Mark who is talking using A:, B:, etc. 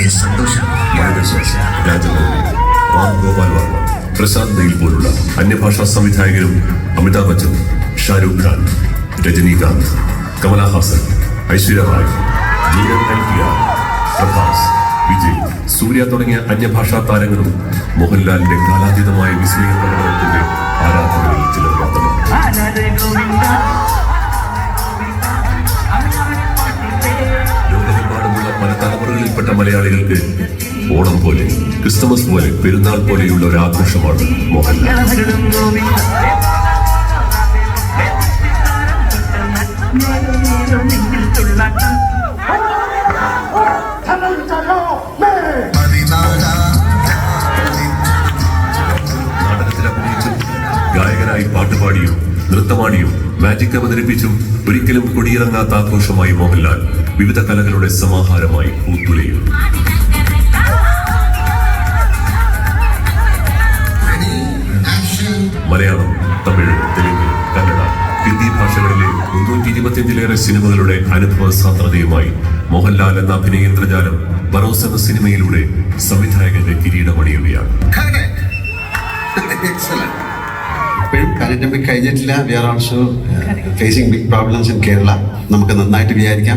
A: വലിയ സന്തോഷം.
B: രാജമൗലി, റാം ഗോപാൽ വർമ്മ, പ്രസാദ് നെയിൽ പോലുള്ള അന്യഭാഷാ സംവിധായകരും അമിതാഭ് ബച്ചൻ, ഷാരൂഖ് ഖാൻ, രജനീകാന്ത്, കമലഹാസൻ, ഐശ്വര്യ റായ്, ജൂനിയർ NTR, പ്രഭാസ്, വിജയ്, സൂര്യ തുടങ്ങിയ അന്യഭാഷാ താരങ്ങളും മോഹൻലാലിന്റെ കാലാതീതമായ വിസ്മയ പ്രകടനത്തിന്റെ ആരാധകരിൽ ചിലർ മാത്രമാണ്. ലോകമെമ്പാടുമുള്ള പല തലമുറകളിൽപ്പെട്ട മലയാളികൾക്ക് ഓണം പോലെ, ക്രിസ്തുമസ് പോലെ, പെരുന്നാൾ പോലെയുള്ള ഒരു ആഘോഷമാണ് മോഹൻലാൽ. നാടകത്തിൽ അഭിനയിച്ചും ഗായകനായി പാട്ടുപാടിയും നൃത്തമാടിയും മാജിക് അവതരിപ്പിച്ചും ഒരിക്കലും കൊടിയിറങ്ങാത്ത ആഘോഷമായി മോഹൻലാൽ വിവിധ കലകളുടെ സമാഹാരമായി പൂത്തുലയും. മലയാളം, തമിഴ്, തെലുങ്ക്, കന്നഡ, ഹിന്ദി ഭാഷകളിലെ 325-ലേറെ സിനിമകളുടെ അനുഭവ സാന്ദ്രതയുമായി മോഹൻലാൽ എന്ന അഭിനയേന്ദ്രജാലം ബറോസ് എന്ന സിനിമയിലൂടെ സംവിധായകന്റെ കിരീടമണിയുകയാണ്.
C: ഇപ്പോഴും പാൻഡമിക് കഴിഞ്ഞിട്ടില്ല. We are also facing big problems in Kerala. നമുക്ക് നന്നായിട്ട് വിചാരിക്കാം.